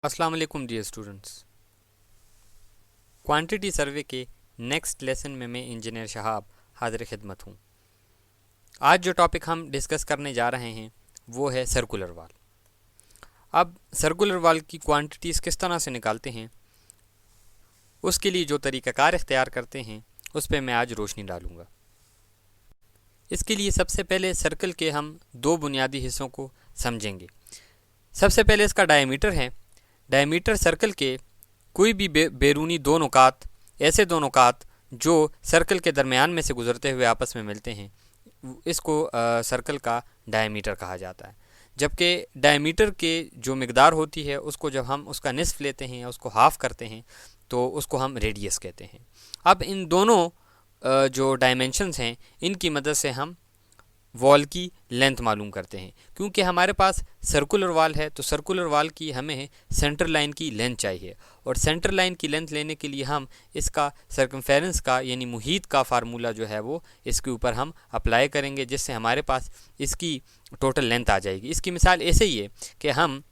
अस्सलाम वालेकुम dear students. Quantity survey के नेक्स्ट लेसन में मैं इंजीनियर शहाब हाजिर खिदमत हूँ। आज जो टॉपिक हम डिस्कस करने जा रहे हैं वो है सर्कुलर वाल। अब सर्कुलर वाल की क्वांटिटीज़ किस तरह से निकालते हैं, उसके लिए जो तरीक़ाकार इख्तियार करते हैं उस पर मैं आज रोशनी डालूँगा। इसके लिए सबसे पहले सर्कल के हम दो बुनियादी हिस्सों को समझेंगे। सबसे पहले इसका डायमीटर है। डायमीटर सर्कल के कोई भी बैरूनी दो नुकात, ऐसे दो नुकात जो सर्कल के दरमियान में से गुजरते हुए आपस में मिलते हैं, इसको सर्कल का डायमीटर कहा जाता है। जबकि डायमीटर के जो मिकदार होती है उसको जब हम उसका निस्फ लेते हैं या उसको हाफ़ करते हैं तो उसको हम रेडियस कहते हैं। अब इन दोनों जो डायमेंशंस हैं इनकी मदद से हम वॉल की लेंथ मालूम करते हैं। क्योंकि हमारे पास सर्कुलर वाल है तो सर्कुलर वाल की हमें सेंटर लाइन की लेंथ चाहिए, और सेंटर लाइन की लेंथ लेने के लिए हम इसका सर्कमफेरेंस का यानी मुहीत का फार्मूला जो है वो इसके ऊपर हम अप्लाई करेंगे, जिससे हमारे पास इसकी टोटल लेंथ आ जाएगी। इसकी मिसाल ऐसे ही है कि हम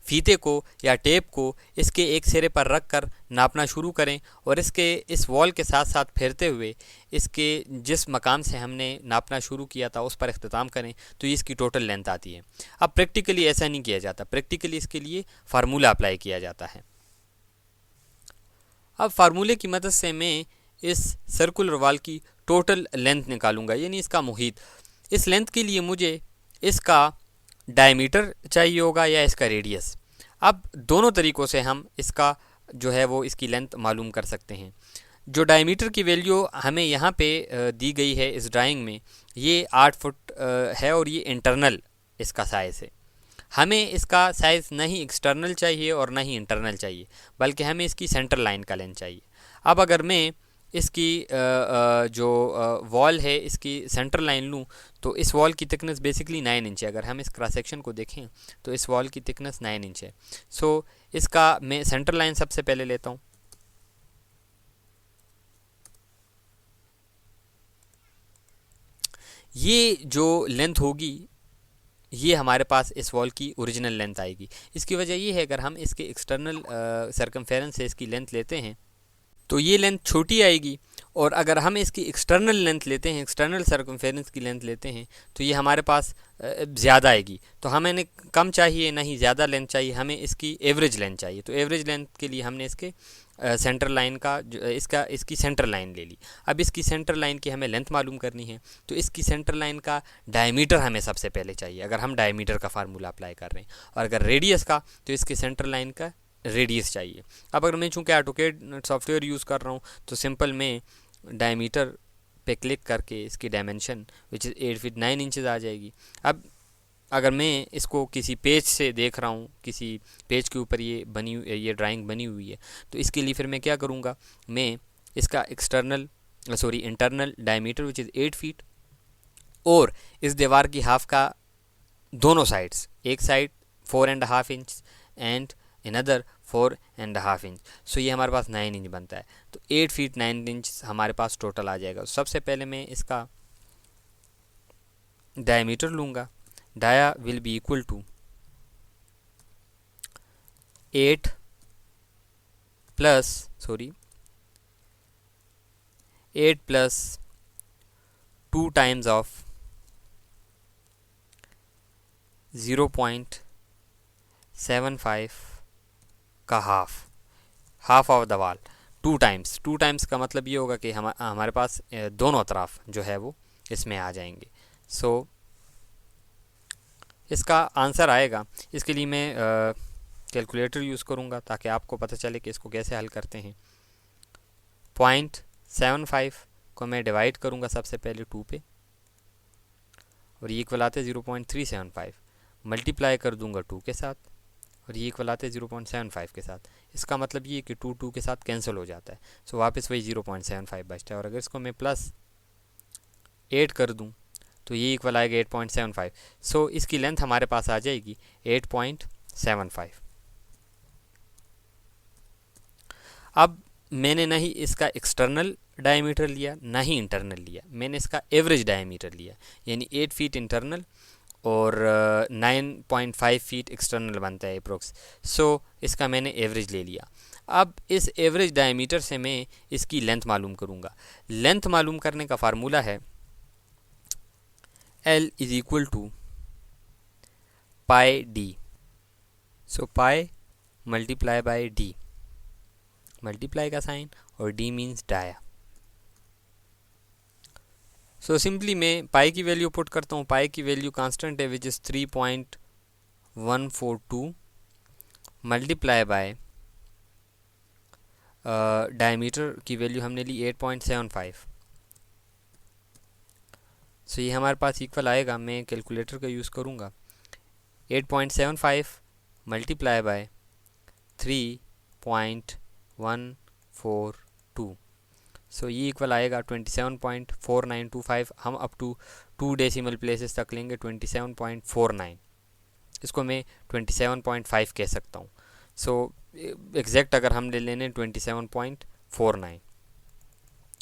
फीते को या टेप को इसके एक सिरे पर रख कर नापना शुरू करें और इसके इस वॉल के साथ साथ फेरते हुए इसके जिस मकाम से हमने नापना शुरू किया था उस पर इख्तिताम करें तो इसकी टोटल लेंथ आती है। अब प्रैक्टिकली ऐसा नहीं किया जाता, प्रैक्टिकली इसके लिए फार्मूला अप्लाई किया जाता है। अब फार्मूले की मदद से मैं इस सर्कुलर वाल की टोटल लेंथ निकालूंगा, यानी इसका मुहीत। इस लेंथ के लिए मुझे इसका डायमीटर चाहिए होगा या इसका रेडियस। अब दोनों तरीक़ों से हम इसका जो है वो इसकी लेंथ मालूम कर सकते हैं। जो डायमीटर की वैल्यू हमें यहाँ पे दी गई है इस ड्राइंग में, ये 8 फुट है और ये इंटरनल इसका साइज़ है। हमें इसका साइज़ ना ही एक्सटर्नल चाहिए और ना ही इंटरनल चाहिए, बल्कि हमें इसकी सेंटर लाइन का लेंथ चाहिए। अब अगर मैं इसकी जो वॉल है इसकी सेंटर लाइन लूँ तो इस वॉल की थिकनेस बेसिकली 9 इंच है। अगर हम इस क्रॉस सेक्शन को देखें तो इस वॉल की थिकनेस 9 इंच है। सो इसका मैं सेंटर लाइन सबसे पहले लेता हूँ। ये जो लेंथ होगी ये हमारे पास इस वॉल की ओरिजिनल लेंथ आएगी। इसकी वजह ये है अगर हम इसके एक्सटर्नल सर्कमफेरेंस से इसकी लेंथ लेते हैं तो ये लेंथ छोटी आएगी, और अगर हम इसकी एक्सटर्नल लेंथ लेते हैं, एक्सटर्नल सर्कमफेरेंस की लेंथ लेते हैं तो ये हमारे पास ज़्यादा आएगी। तो हमें कम चाहिए ना ही ज़्यादा लेंथ चाहिए, हमें इसकी एवरेज लेंथ चाहिए। तो एवरेज लेंथ के लिए हमने इसके सेंटर लाइन का इसकी सेंटर लाइन ले ली। अब इसकी सेंटर लाइन की हमें लेंथ मालूम करनी है तो इसकी सेंटर लाइन का डायमीटर हमें सबसे पहले चाहिए, अगर हम डायमीटर का फार्मूला अप्लाई कर रहे हैं। और अगर रेडियस का तो इसकी सेंटर लाइन का रेडियस चाहिए। अब अगर मैं चूँकि ऑटोकैड सॉफ्टवेयर यूज़ कर रहा हूँ तो सिंपल मैं डायमीटर पे क्लिक करके इसकी dimension which is 8 feet 9 inches आ जाएगी। अब अगर मैं इसको किसी पेज से देख रहा हूँ, किसी पेज के ऊपर ये ड्राइंग बनी हुई है, तो इसके लिए फिर मैं क्या करूँगा, मैं इसका internal diameter which is 8 feet और इस दीवार की हाफ का दोनों साइड्स, एक side 4.5 inch and another 4.5 inch, so ये हमारे पास 9 इंच बनता है। तो 8 फीट 9 इंच हमारे पास टोटल आ जाएगा। सबसे पहले मैं इसका डायमीटर लूँगा। Dia will be equal to 8 plus 2 times of 0.75 का हाफ ऑफ द वाल। 2 टाइम्स का मतलब ये होगा कि हमारे पास दोनों अतराफ जो है वो इसमें आ जाएंगे। सो इसका आंसर आएगा। इसके लिए मैं कैलकुलेटर यूज़ करूँगा ताकि आपको पता चले कि इसको कैसे हल करते हैं। 0.75 को मैं डिवाइड करूँगा सबसे पहले 2 पे, और ये इक्वल आते 0.375, मल्टीप्लाई कर दूँगा 2 के साथ, और ये इक्वल आते 0.75 के साथ। इसका मतलब ये कि 2 के साथ कैंसिल हो जाता है, सो वापस वही 0.75 बचता है। और अगर इसको मैं प्लस 8 कर दूँ तो ये इक्वल आएगा 8.75। सो इसकी लेंथ हमारे पास आ जाएगी 8.75। अब मैंने ना ही इसका एक्सटर्नल डायमीटर लिया ना ही इंटरनल लिया, मैंने इसका एवरेज डायमीटर लिया, यानी 8 फीट इंटरनल और 9.5 फीट एक्सटर्नल बनता है अप्रोक्स। सो इसका मैंने एवरेज ले लिया। अब इस एवरेज डायमीटर से मैं इसकी लेंथ मालूम करूँगा। लेंथ मालूम करने का फार्मूला है L is equal to pi D. So pi multiply by D, multiply का साइन और D means dia. So simply मैं पाई की वैल्यू पुट करता हूँ। पाई की वैल्यू कांस्टेंट है which is 3.142 multiply by diameter की वैल्यू हमने ली 8.75। सो ये हमारे पास इक्वल आएगा, मैं कैलकुलेटर का यूज़ करूँगा। 8.75 मल्टीप्लाई बाय 3.142। सो ये इक्वल आएगा 27.4925। हम अप टू 2 डेसिमल प्लेसेस तक लेंगे 27.49। इसको मैं 27.5 कह सकता हूँ। सो एग्जैक्ट अगर हम ले लेने 27.49।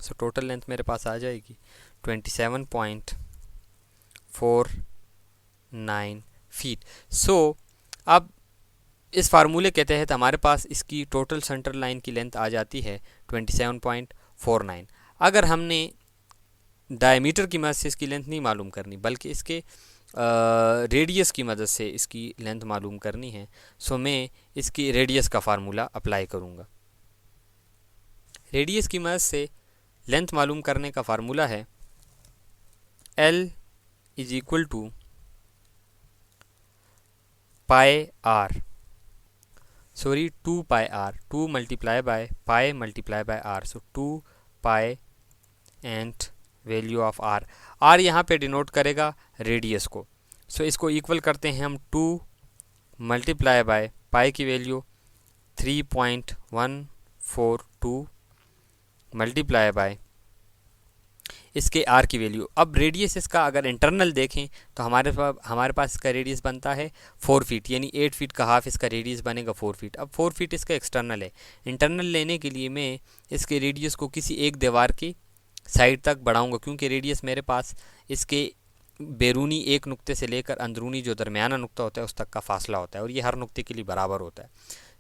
सो टोटल लेंथ मेरे पास आ जाएगी 27.49 फीट। सो अब इस फार्मूले के तहत हमारे पास इसकी टोटल सेंटर लाइन की लेंथ आ जाती है 27.49। अगर हमने डायमीटर की मदद से इसकी लेंथ नहीं मालूम करनी बल्कि इसके रेडियस की मदद से इसकी लेंथ मालूम करनी है, सो मैं इसकी रेडियस का फार्मूला अप्लाई करूँगा। रेडियस की मदद से लेंथ मालूम करने का फार्मूला है L is equal to pi R, sorry 2 pi R, 2 multiply by pi multiply by R. So 2 pi and value of R. R यहाँ पे डिनोट करेगा रेडियस को। सो इसको इक्वल करते हैं हम 2 मल्टीप्लाई बाय पाई की वैल्यू 3.142 मल्टीप्लाई बाय इसके आर की वैल्यू। अब रेडियस इसका अगर इंटरनल देखें तो हमारे पास इसका रेडियस बनता है 4 फीट, यानी 8 फीट का हाफ इसका रेडियस बनेगा 4 फीट। अब 4 फीट इसका एक्सटर्नल है। इंटरनल लेने के लिए मैं इसके रेडियस को किसी एक दीवार की साइड तक बढ़ाऊंगा, क्योंकि रेडियस मेरे पास इसके बैरूनी एक नुक्ते से लेकर अंदरूनी जो दरमियाना नुक्ता होता है उस तक का फासला होता है, और ये हर नुक्ते के लिए बराबर होता है।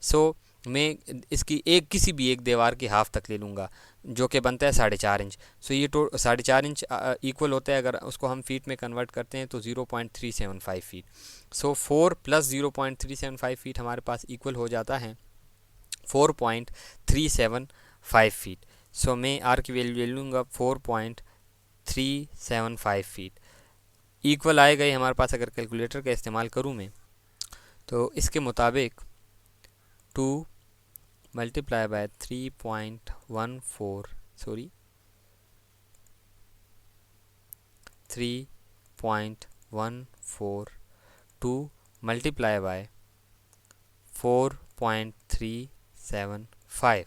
सो मैं इसकी किसी भी एक दीवार की हाफ तक ले लूँगा जो कि बनता है 4.5 इंच। सो ये 4.5 इंच इक्वल होता है, अगर उसको हम फीट में कन्वर्ट करते हैं तो 0.375 फीट। सो 4 प्लस 0.375 फीट हमारे पास इक्वल हो जाता है 4.375 फीट। सो मैं आर की वैल्यू ले लूँगा 4.375 फीट। इक्वल आएगा ये हमारे पास, अगर कैलकुलेटर का इस्तेमाल करूँ मैं तो इसके मुताबिक 2 मल्टीप्लाई बाय 3.142 मल्टीप्लाई बाय 4.375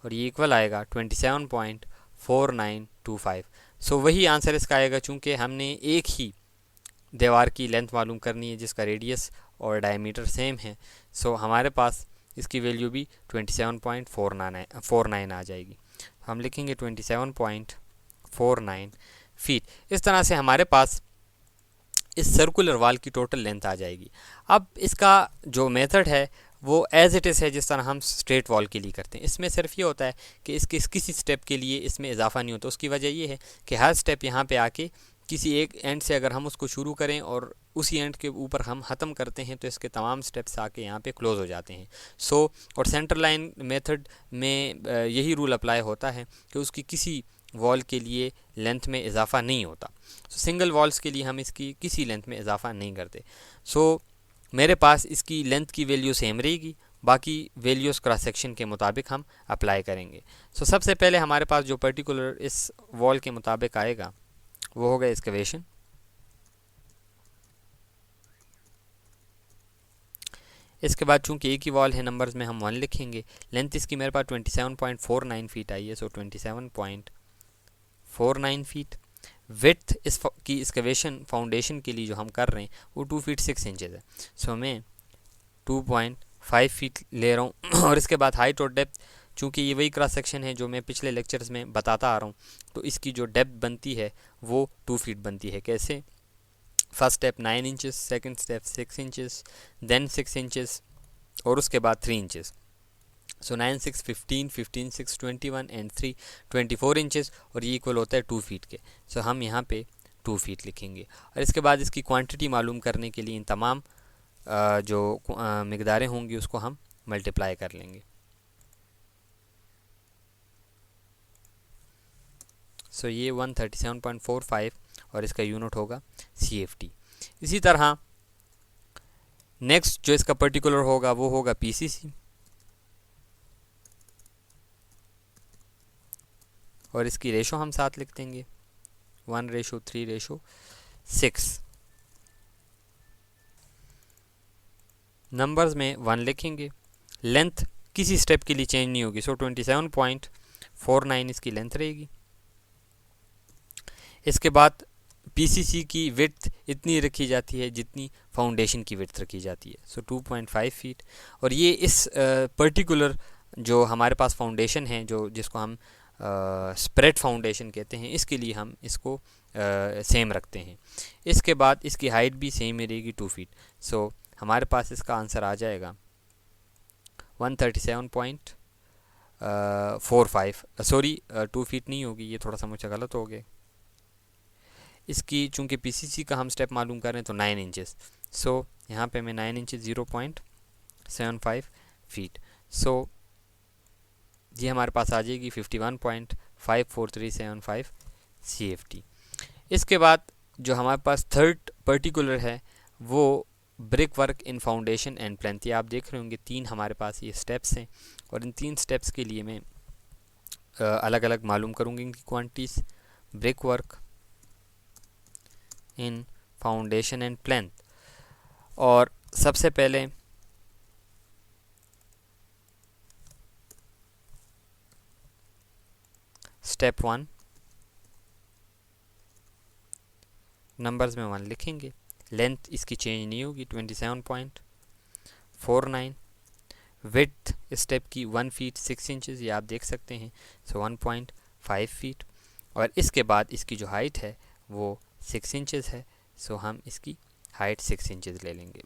और ये इक्वल आएगा 27.4925। सो वही आंसर इसका आएगा, चूँकि हमने एक ही दीवार की लेंथ मालूम करनी है जिसका रेडियस और डायमीटर सेम है। सो हमारे पास इसकी वैल्यू भी 27.49 आ जाएगी। हम लिखेंगे 27.49 फीट। इस तरह से हमारे पास इस सर्कुलर वाल की टोटल लेंथ आ जाएगी। अब इसका जो मेथड है वो एज़ इट इज़ है जिस तरह हम स्ट्रेट वॉल के लिए करते हैं। इसमें सिर्फ ये होता है कि इसके किसी स्टेप के लिए इसमें इजाफा नहीं होता। उसकी वजह ये है कि हर स्टेप यहाँ पे आके किसी एक एंड से अगर हम उसको शुरू करें और उसी एंड के ऊपर हम ख़त्म करते हैं तो इसके तमाम स्टेप्स आके यहाँ पे क्लोज़ हो जाते हैं। सो और सेंटर लाइन मेथड में यही रूल अप्लाई होता है कि उसकी किसी वॉल के लिए लेंथ में इजाफा नहीं होता। सो सिंगल वॉल्स के लिए हम इसकी किसी लेंथ में इजाफा नहीं करते। सो मेरे पास इसकी लेंथ की वैल्यू सेम रहेगी, बाकी वैल्यूज़ क्रॉस सेक्शन के मुताबिक हम अप्लाई करेंगे। सो सबसे पहले हमारे पास जो पर्टिकुलर इस वॉल के मुताबिक आएगा वो होगा एक्सकवेशन। इसके बाद चूंकि एक ही वॉल है नंबर्स में हम 1 लिखेंगे। लेंथ इसकी मेरे पास 27.49 फीट आई है, सो 27.49 फीट। विड्थ की एक्सकवेशन फाउंडेशन के लिए जो हम कर रहे हैं वो 2 फीट 6 इंचेस है। सो मैं 2.5 फीट ले रहा हूँ और इसके बाद हाइट और डेप्थ, चूँकि ये वही क्रॉस सेक्शन है जो मैं पिछले लेक्चर्स में बताता आ रहा हूँ, तो इसकी जो डेप्थ बनती है वो 2 फीट बनती है। कैसे? First step 9 inches, second step 6 inches, then 6 inches और उसके बाद 3 इंचेस। सो 9 6 15, 15 6 21 एंड 3 24 इंचेस और ये इक्वल होता है 2 फीट के। सो हम यहाँ पे 2 फीट लिखेंगे और इसके बाद इसकी क्वांटिटी मालूम करने के लिए इन तमाम जो मिकदारें होंगी उसको हम मल्टीप्लाई कर लेंगे। सो ये 137.45 और इसका यूनिट होगा CFT। इसी तरह नेक्स्ट जो इसका पर्टिकुलर होगा वो होगा PCC और इसकी रेशो हम साथ लिख देंगे 1:3:6। नंबर्स में 1 लिखेंगे। लेंथ किसी स्टेप के लिए चेंज नहीं होगी, सो 27.49 इसकी लेंथ रहेगी। इसके बाद PCC की विड्थ इतनी रखी जाती है जितनी फाउंडेशन की विड्थ रखी जाती है, सो 2.5 फीट। और ये इस पर्टिकुलर जो हमारे पास फाउंडेशन है जो जिसको हम स्प्रेड फाउंडेशन कहते हैं, इसके लिए हम इसको सेम रखते हैं। इसके बाद इसकी हाइट भी सेम ही रहेगी 2 फीट। सो हमारे पास इसका आंसर आ जाएगा 137.45। सॉरी 2 फीट नहीं होगी, ये थोड़ा सा मुझे गलत हो गया। इसकी चूँकि PCC का हम स्टेप मालूम कर रहे हैं तो 9 इंचेस, सो यहाँ पे मैं 9 इंचेस 0.75 फीट। सो ये हमारे पास आ जाएगी 51.54375 CFT। इसके बाद जो हमारे पास थर्ड पर्टिकुलर है वो brick work in foundation and plinth. ये आप देख रहे होंगे 3 हमारे पास ये स्टेप्स हैं और इन 3 स्टेप्स के लिए मैं अलग अलग मालूम करूँगी इनकी quantities. Brick work in foundation and plinth, और सबसे पहले स्टेप 1 नंबर्स में 1 लिखेंगे। लेंथ इसकी चेंज नहीं होगी 27.49। विड्थ स्टेप की 1 फीट 6 इंचेस, ये आप देख सकते हैं, सो 1.5 फीट। और इसके बाद इसकी जो हाइट है वो 6 इंचेस है, सो हम इसकी हाइट 6 इंचेस ले लेंगे।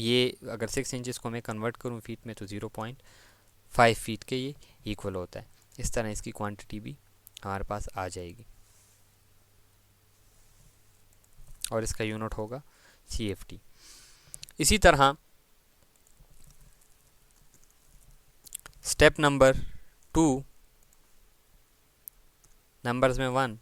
ये अगर 6 इंचेस को मैं कन्वर्ट करूँ फीट में तो 0.5 फीट के ये इक्वल होता है। इस तरह इसकी क्वांटिटी भी हमारे पास आ जाएगी और इसका यूनिट होगा CFT। इसी तरह स्टेप नंबर 2 नंबर्स में 1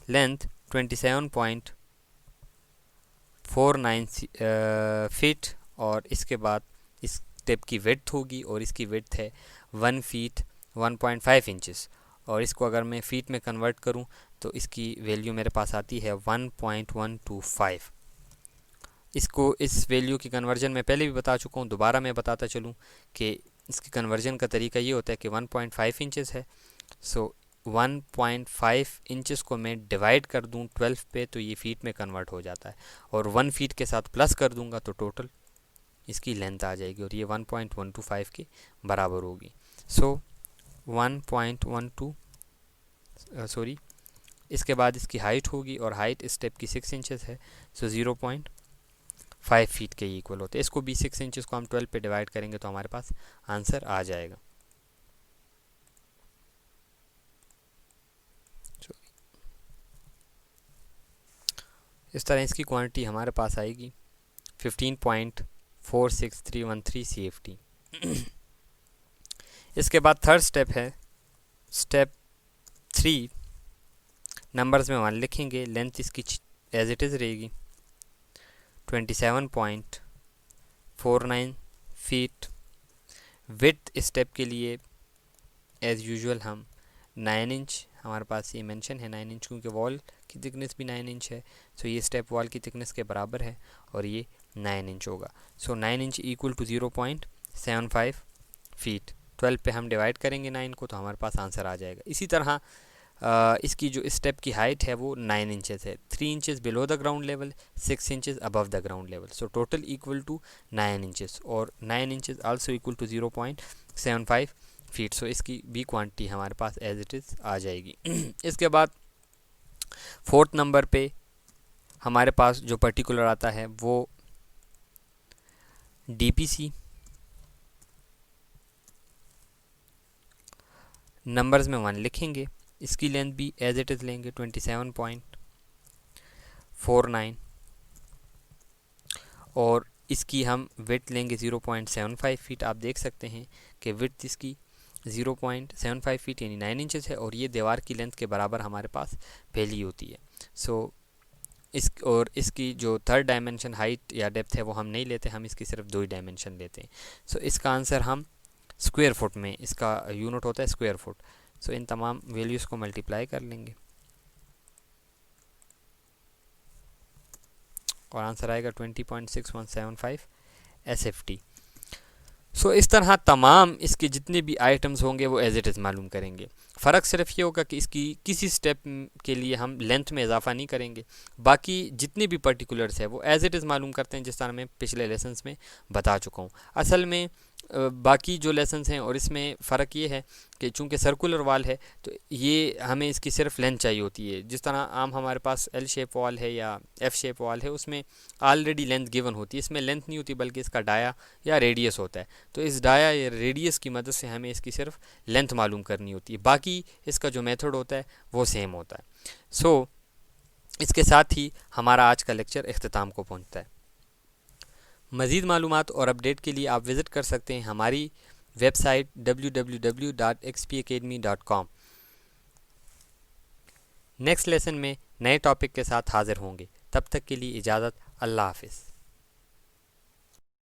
लेंथ 27.49 फीट और इसके बाद इस स्टेप की विड्थ होगी और इसकी विड्थ है 1 फीट 1.5 इंचेस और इसको अगर मैं फीट में कन्वर्ट करूं तो इसकी वैल्यू मेरे पास आती है 1.125। इसको इस वैल्यू की कन्वर्जन मैं पहले भी बता चुका हूं, दोबारा मैं बताता चलूं कि इसकी कन्वर्जन का तरीका ये होता है कि 1.5 इंचेस है, सो 1.5 इंचेस को मैं डिवाइड कर दूं 12 पे तो ये फीट में कन्वर्ट हो जाता है और 1 फीट के साथ प्लस कर दूंगा तो टोटल इसकी लेंथ आ जाएगी और ये 1.125 के बराबर होगी। सो 1.12 सॉरी इसके बाद इसकी हाइट होगी और हाइट इस स्टेप की 6 इंचेस है, सो 0.5 फीट के इक्वल होते हैं। इसको भी 6 इंचेस को हम 12 पे डिवाइड करेंगे तो हमारे पास आंसर आ जाएगा। इस तरह इसकी क्वांटिटी हमारे पास आएगी 15.46313 CFT। इसके बाद थर्ड स्टेप है स्टेप 3 नंबर्स में 1 लिखेंगे। लेंथ इसकी एज इट इज़ रहेगी 27.49 फीट। विड्थ स्टेप के लिए एज़ यूजुअल हम 9 इंच, हमारे पास ये मेंशन है 9 इंच क्योंकि वॉल की थिकनेस भी 9 इंच है, सो ये स्टेप वॉल की थिकनेस के बराबर है और ये 9 इंच होगा। सो 9 इंच इक्वल टू 0.75 फीट। 12 पे हम डिवाइड करेंगे 9 को तो हमारे पास आंसर आ जाएगा। इसी तरह इसकी जो स्टेप की हाइट है वो 9 इंचेस है, 3 inches below the ground level, 6 inches above the ground level, so total equal to 9 inches और 9 inches also equal to 0.75 feet. So इसकी भी क्वांटिटी हमारे पास एज इट इज़ आ जाएगी। इसके बाद फोर्थ नंबर पे हमारे पास जो पर्टिकुलर आता है वो DPC, नंबर्स में 1 लिखेंगे, इसकी लेंथ भी एज इट इज़ लेंगे 27.49 और इसकी हम विड्थ लेंगे 0.75 फीट। आप देख सकते हैं कि विड्थ इसकी 0.75 फीट यानी 9 इंचेस है और ये दीवार की लेंथ के बराबर हमारे पास फैली होती है। इसकी जो थर्ड डायमेंशन हाइट या डेप्थ है वो हम नहीं लेते, हम इसकी सिर्फ 2 ही डायमेंशन लेते हैं। इसका आंसर हम स्क्वायर फुट में, इसका यूनिट होता है स्क्वायर फुट। इन तमाम वैल्यूज़ को मल्टीप्लाई कर लेंगे और आंसर आएगा 20.6175 SFT। इस तरह तमाम इसके जितने भी आइटम्स होंगे वो एज इट इज़ मालूम करेंगे। फ़र्क सिर्फ ये होगा कि इसकी किसी स्टेप के लिए हम लेंथ में इजाफा नहीं करेंगे, बाकी जितने भी पर्टिकुलर्स है वो एज इट इज़ मालूम करते हैं, जिस तरह मैं पिछले लेसन्स में बता चुका हूँ। असल में बाकी जो लेसन्स हैं और इसमें फ़र्क ये है कि चूँकि सर्कुलर वाल है तो ये हमें इसकी सिर्फ लेंथ चाहिए होती है। जिस तरह आम हमारे पास L शेप वॉल है या F शेप वॉल है उसमें ऑलरेडी लेंथ गिवन होती है, इसमें लेंथ नहीं होती बल्कि इसका डाया या रेडियस होता है। इस डाया या रेडियस की मदद से हमें इसकी सिर्फ लेंथ मालूम करनी होती है, बाकी इसका जो मेथड होता है वो सेम होता है। इसके साथ ही हमारा आज का लेक्चर इख्तिताम को पहुंचता है। मज़ीद मालूमात और अपडेट के लिए आप विज़िट कर सकते हैं हमारी वेबसाइट www.xpacademy.com। नेक्स्ट लेसन में नए टॉपिक के साथ हाज़िर होंगे, तब तक के लिए इजाज़त, अल्लाह हाफ़िज़।